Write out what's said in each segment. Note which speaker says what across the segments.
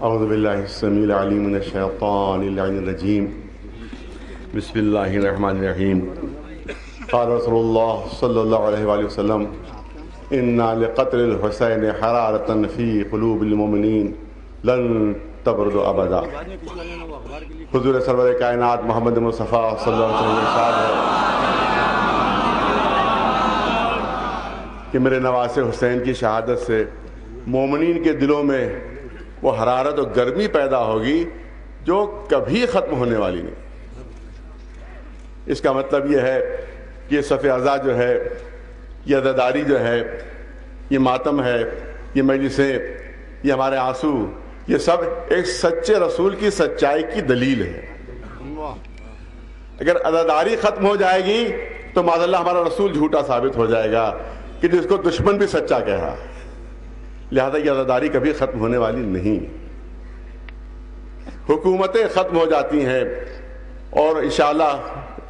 Speaker 1: اعوذ باللہ السمیع العلیم من الشیطان اللعین الرجیم بسم اللہ الرحمن الرحیم قال رسول اللہ صلی اللہ علیہ وآلہ وسلم انا لقتل الحسین حرارتا فی قلوب المؤمنین لن تبرد ابدا۔ حضور سرور کائنات محمد مصطفیٰ صلی اللہ علیہ وسلم نے ارشاد ہے کہ میرے نواسے حسین کی شہادت سے مومنین کے دلوں میں وہ حرارت و گرمی پیدا ہوگی جو کبھی ختم ہونے والی نہیں۔ اس کا مطلب یہ ہے کہ یہ صف ازا جو ہے، یہ عزاداری جو ہے، یہ ماتم ہے، یہ مجلسیں، یہ ہمارے آنسو، یہ سب ایک سچے رسول کی سچائی کی دلیل ہے۔ اگر عزاداری ختم ہو جائے گی تو معاذ اللہ ہمارا رسول جھوٹا ثابت ہو جائے گا کہ جس کو دشمن بھی سچا کہا۔ لہذا یہ عزاداری کبھی ختم ہونے والی نہیں۔ حکومتیں ختم ہو جاتی ہیں اور انشاءاللہ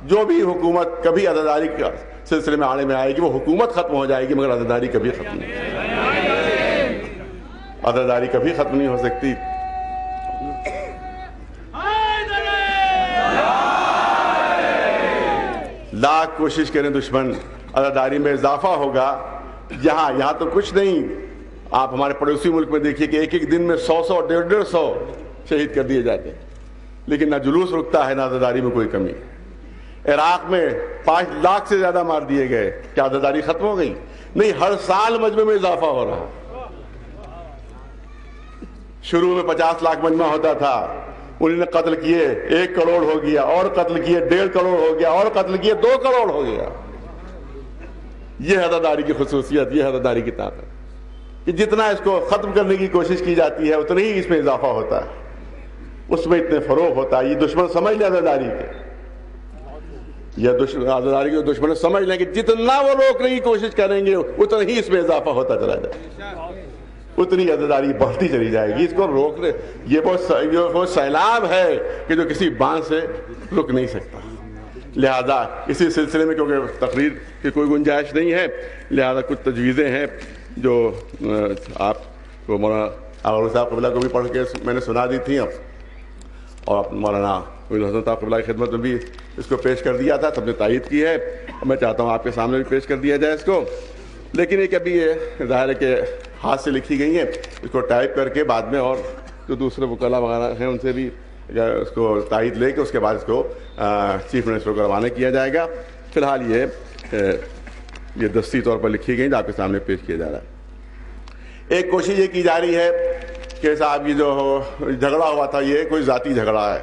Speaker 1: جو بھی حکومت کبھی عزاداری کا سلسلے میں آنے میں آئے گی وہ حکومت ختم ہو جائے گی، مگر عزاداری کبھی ختم نہیں ہو سکتی۔ عزاداری کبھی ختم نہیں ہو سکتی۔ لاکھ کوشش کریں دشمن، عزاداری میں اضافہ ہوگا۔ یہاں تو کچھ نہیں، آپ ہمارے پڑوسی ملک میں دیکھیے کہ ایک ایک دن میں 100 150 شہید کر دیے جاتے ہیں، لیکن نہ جلوس رکتا ہے نہ عزاداری میں کوئی کمی۔ عراق میں 5 لاکھ سے زیادہ مار دیے گئے، کیا عزاداری ختم ہو گئی؟ نہیں، ہر سال مجمع میں اضافہ ہو رہا۔ شروع میں 50 لاکھ مجمع ہوتا تھا، انہوں نے قتل کیے 1 کروڑ ہو گیا، اور قتل کیے 1.5 کروڑ ہو گیا، اور قتل کیے 2 کروڑ ہو گیا۔ یہ ہے عزاداری کی خصوصیت، یہ ہے عزاداری کی طاقت کہ جتنا اس کو ختم کرنے کی کوشش کی جاتی ہے اتنا ہی اس میں اضافہ ہوتا ہے، اس میں اتنے فروغ ہوتا ہے۔ یہ دشمن سمجھ لیں عزاداری کے، یہ عزاداری کے دشمن سمجھ لیں کہ جتنا وہ روکنے کی کوشش کریں گے اتنا ہی اس میں اضافہ ہوتا چلا جائے گا، اتنی عزاداری بڑھتی چلی جائے گی۔ اس کو روکنے، یہ وہ سیلاب ہے کہ جو کسی باندھ سے رک نہیں سکتا۔ لہذا اسی سلسلے میں کیونکہ تقریر کی کوئی گنجائش نہیں ہے، لہذا کچھ تجویزیں ہیں جو آپ کو مولانا آغا صاحب قبلہ کو بھی پڑھ کے میں نے سنا دی تھیں، اور مولانا حسن صاحب قبلہ کی خدمت میں بھی اس کو پیش کر دیا تھا، سب نے تائید کی ہے، میں چاہتا ہوں آپ کے سامنے بھی پیش کر دیا جائے اس کو۔ لیکن ایک ابھی یہ ظاہر ہے کہ ہاتھ سے لکھی گئی ہیں، اس کو ٹائپ کر کے بعد میں اور جو دوسرے وکلاء وغیرہ ہیں ان سے بھی اس کو تائید لے کے اس کے بعد اس کو چیف منسٹر کو روانہ کیا جائے گا۔ فی الحال یہ دستی طور پر لکھی گئی جو آپ کے سامنے پیش کیا جا رہا ہے۔ ایک کوشش یہ کی جا رہی ہے کہ صاحب یہ جو جھگڑا ہوا تھا یہ کوئی ذاتی جھگڑا ہے،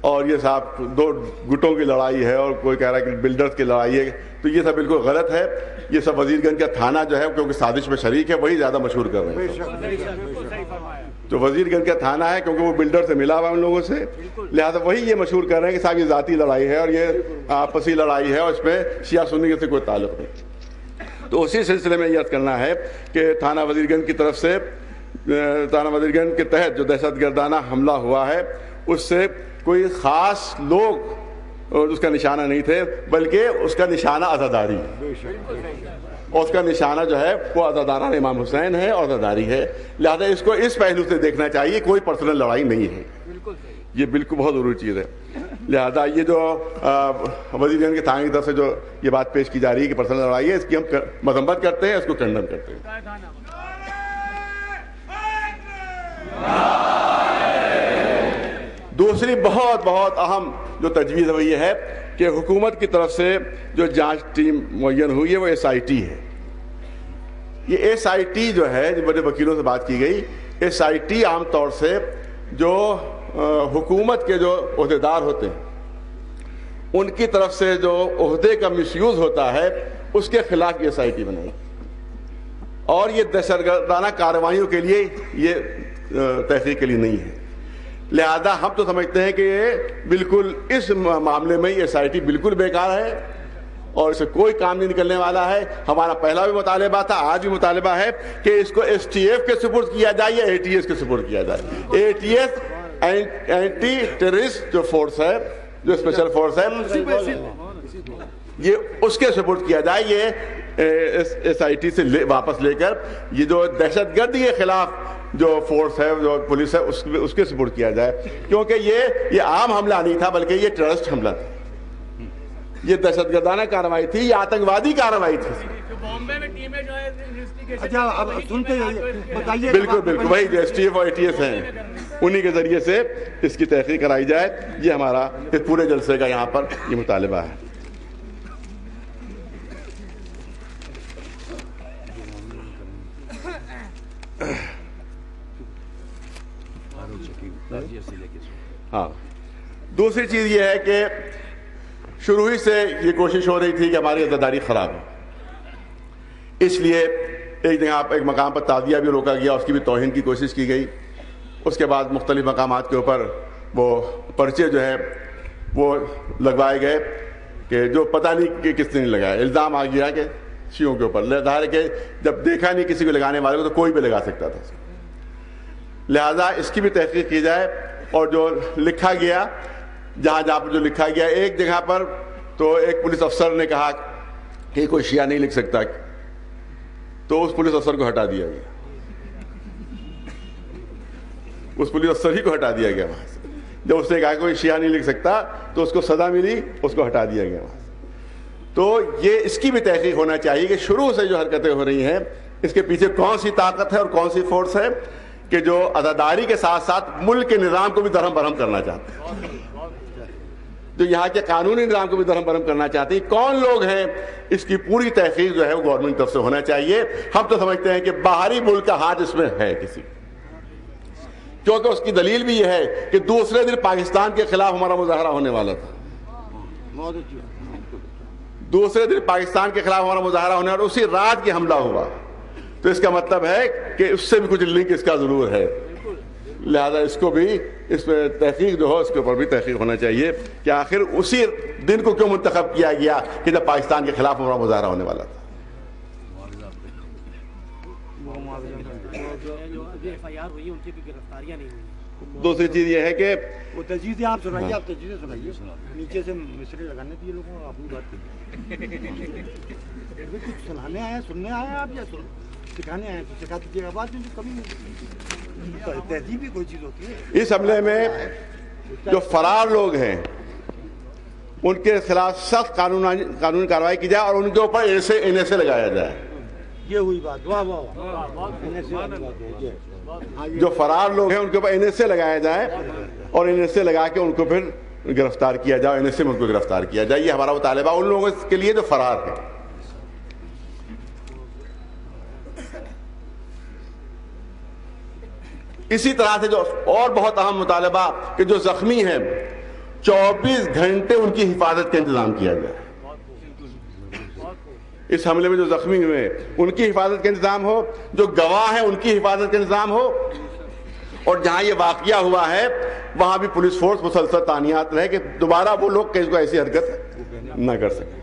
Speaker 1: اور یہ صاحب 2 گٹوں کی لڑائی ہے، اور کوئی کہہ رہا ہے کہ بلڈرز کی لڑائی ہے، تو یہ سب بالکل غلط ہے۔ یہ سب وزیر گنج کا تھانہ جو ہے کیونکہ سازش میں شریک ہے وہی زیادہ مشہور کر رہے ہیں۔ تو وزیر گنج کا تھانہ ہے کیونکہ وہ بلڈر سے ملا ہوا ان لوگوں سے، لہذا وہی یہ مشہور کر رہے ہیں کہ صاحب یہ ذاتی لڑائی ہے اور یہ آپسی لڑائی ہے، اور اس میں شیعہ سنی سے کوئی تعلق نہیں۔ تو اسی سلسلے میں یہ عرض کرنا ہے کہ تھانہ وزیر گنج کی طرف سے، تھانہ وزیر گنج کے تحت جو دہشت گردانہ حملہ ہوا ہے اس سے کوئی خاص لوگ اس کا نشانہ نہیں تھے، بلکہ اس کا نشانہ عزاداری، اور اس کا نشانہ جو ہے وہ عزاداران امام حسین ہے اور عزاداری ہے۔ لہذا اس کو اس پہلو سے دیکھنا چاہیے، کوئی پرسنل لڑائی نہیں ہے، یہ بالکل بہت ضروری چیز ہے۔ لہذا یہ جو وزیر گنج کے تھانے کی طرف سے جو یہ بات پیش کی جا رہی ہے کہ پرسنل لڑائی ہے، اس کی ہم مذمت کرتے ہیں، اس کو کنڈم کرتے ہیں۔ دوسری بہت بہت اہم جو تجویز ہے وہ یہ ہے کہ حکومت کی طرف سے جو جانچ ٹیم معین ہوئی ہے وہ SIT ہے۔ یہ SIT جو ہے، جو بڑے وکیلوں سے بات کی گئی، SIT عام طور سے جو حکومت کے جو عہدیدار ہوتے ہیں ان کی طرف سے جو عہدے کا مس یوز ہوتا ہے اس کے خلاف یہ SIT بنائی، اور یہ دہشت گردانہ کارروائیوں کے لیے یہ تحقیق کے لیے نہیں ہے۔ لہذا ہم تو سمجھتے ہیں کہ یہ بالکل اس معاملے میں یہ SIT بالکل بیکار ہے اور اس سے کوئی کام نہیں نکلنے والا ہے۔ ہمارا پہلا بھی مطالبہ تھا، آج بھی مطالبہ ہے کہ اس کو STF کے سپرد کیا جائے یا ATS کے سپرد کیا جائے۔ ATS اینٹی ٹیررسٹ جو فورس ہے، جو اسپیشل فورس ہے، یہ اس کے سپورٹ کیا جائے۔ یہ SIT سے واپس لے کر یہ جو دہشت گردی کے خلاف جو فورس ہے، جو پولیس ہے، اس کے سپورٹ کیا جائے، کیونکہ یہ عام حملہ نہیں تھا بلکہ یہ ٹیررسٹ حملہ تھا، یہ دہشت گردانہ کارروائی تھی، یہ آتنکوادی کارروائی تھی۔ بالکل بالکل وہی جو STF اور ATS ہیں انہی کے ذریعے سے اس کی تحقیق کرائی جائے، یہ ہمارا اس پورے جلسے کا یہاں پر یہ مطالبہ ہے۔ ہاں، دوسری چیز یہ ہے کہ شروع ہی سے یہ کوشش ہو رہی تھی کہ ہماری عزاداری خراب ہو، اس لیے ایک مقام پر تعزیہ بھی روکا گیا، اس کی بھی توہین کی کوشش کی گئی، اس کے بعد مختلف مقامات کے اوپر وہ پرچے جو ہے وہ لگوائے گئے کہ جو پتہ نہیں کہ کس نے نہیں لگایا، الزام آ گیا کہ شیعوں کے اوپر، ظاہر ہے کہ جب دیکھا نہیں کسی کو لگانے والے کو تو کوئی بھی لگا سکتا تھا، لہذا اس کی بھی تحقیق کی جائے۔ اور جو لکھا گیا، جہاں پر جو لکھا گیا، ایک جگہ پر تو ایک پولیس افسر نے کہا کہ کوئی شیعہ نہیں لکھ سکتا، تو اس پولیس افسر کو ہٹا دیا گیا، اس پولیس افسر ہی کو ہٹا دیا گیا وہاں سے، جب اس نے کہا کوئی شیعہ نہیں لکھ سکتا تو اس کو سزا ملی، اس کو ہٹا دیا گیا وہاں سے۔ تو یہ اس کی بھی تحقیق ہونا چاہیے کہ شروع سے جو حرکتیں ہو رہی ہیں اس کے پیچھے کون سی طاقت ہے اور کون سی فورس ہے کہ جو عزاداری کے ساتھ ساتھ ملک کے نظام کو بھی درہم برہم کرنا چاہتے ہیں، جو یہاں کے قانونی نظام کو بھی درہم برہم کرنا چاہتے ہیں، کون لوگ ہیں، اس کی پوری تحقیق جو ہے وہ گورنمنٹ طرف سے ہونا چاہیے۔ ہم تو سمجھتے ہیں کہ باہری ملک کا ہاتھ اس میں ہے کسی، کیونکہ اس کی دلیل بھی یہ ہے کہ دوسرے دن پاکستان کے خلاف ہمارا مظاہرہ ہونے والا تھا، دوسرے دن پاکستان کے خلاف ہمارا مظاہرہ ہونے والا، اسی رات کی حملہ ہوا، تو اس کا مطلب ہے کہ اس سے بھی کچھ لنک اس کا ضرور ہے، لہذا اس کو بھی، اس میں تحقیق جو ہو اس کے اوپر بھی تحقیق ہونا چاہیے کہ آخر اسی دن کو کیوں منتخب کیا گیا کہ جب پاکستان کے خلاف ہمارا مظاہرہ ہونے والا تھا۔ دوسری چیز یہ ہے کہ
Speaker 2: وہ تجویزیں آپ سنائیے، آپ تجویزیں سنائیے، نیچے سے مصرے لگانے دیے لوگوں کو، اپنی بات کیجیے، کچھ سنانے آئے ہیں، سننے آئے ہیں آپ، یا سکھانے آئے ہیں تو سکھا دیجیے گا، بات میں کمی نہیں، تہذیب بھی کوئی چیز ہوتی ہے۔
Speaker 1: اس حملے میں جو فرار لوگ ہیں ان کے خلاف سخت قانونی کارروائی کی جائے اور ان کے اوپر NSA لگایا جائے،
Speaker 2: یہ ہوئی بات، واہ واہ،
Speaker 1: جو فرار لوگ ہیں ان کے اوپر NSA لگایا جائے اور NSA لگا کے ان کو پھر گرفتار کیا جائے، NSA میں ان کو گرفتار کیا جائے، یہ ہمارا مطالبہ ان لوگوں کے لیے جو فرار ہیں۔ اسی طرح سے جو اور بہت اہم مطالبہ کہ جو زخمی ہیں 24 گھنٹے ان کی حفاظت کا انتظام کیا جائے، اس حملے میں جو زخمی ہوئے ان کی حفاظت کا انتظام ہو، جو گواہ ہیں ان کی حفاظت کا انتظام ہو، اور جہاں یہ واقعہ ہوا ہے وہاں بھی پولیس فورس مسلسل تعینات رہے کہ دوبارہ وہ لوگ کسی کو ایسی حرکت نہ کر سکیں۔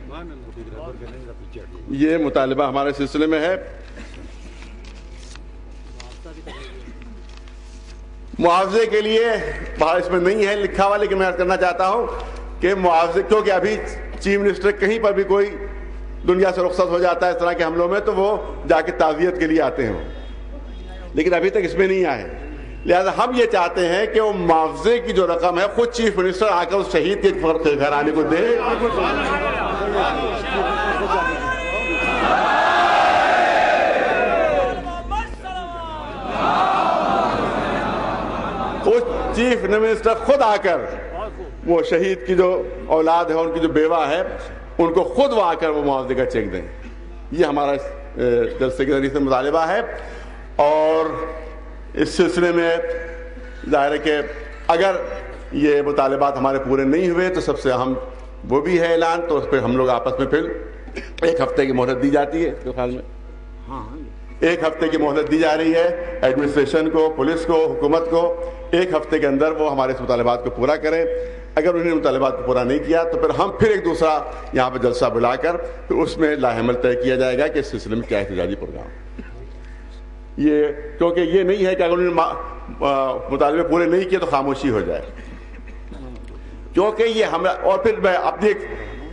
Speaker 1: یہ مطالبہ ہمارے سلسلے میں ہے۔ معاوضے کے لیے باہر اس میں نہیں ہے لکھا ہوا، لیکن میں عرض کرنا چاہتا ہوں کہ معاوضے، کیونکہ ابھی چیف منسٹر کہیں پر بھی کوئی دنیا سے رخصت ہو جاتا ہے اس طرح کے حملوں میں تو وہ جا کے تعزیت کے لیے آتے ہیں، لیکن ابھی تک اس میں نہیں آئے، لہذا ہم یہ چاہتے ہیں کہ وہ معاوضے کی جو رقم ہے خود چیف منسٹر آ کر اس شہید کے گھرانے کو دے، چیف منسٹر خود آ کر وہ شہید کی جو اولاد ہے، ان کی جو بیوہ ہے، ان کو خود وہ آ کر وہ معاوضے کا چیک دیں۔ یہ ہمارا جلسے کے ذریعے سے مطالبہ ہے، اور اس سلسلے میں ظاہر ہے کہ اگر یہ مطالبات ہمارے پورے نہیں ہوئے تو سب سے اہم وہ بھی ہے اعلان، تو اس پہ ہم لوگ آپس میں پھر 1 ہفتے کی مہلت دی جاتی ہے، میرے خیال میں 1 ہفتے کی مہلت دی جا رہی ہے ایڈمنسٹریشن کو، پولیس کو، حکومت کو، 1 ہفتے کے اندر وہ ہمارے اس مطالبات کو پورا کریں۔ اگر انہوں نے مطالبات کو پورا نہیں کیا تو پھر ہم پھر ایک دوسرا یہاں پہ جلسہ بلا کر پھر اس میں لاحمل طے کیا جائے گا کہ اس سلسلے میں کیا احتجاجی پروگرام، یہ کیونکہ یہ نہیں ہے کہ اگر انہوں نے مطالبے پورے نہیں کیے تو خاموشی ہو جائے، کیونکہ یہ ہم، اور پھر میں اپنی ایک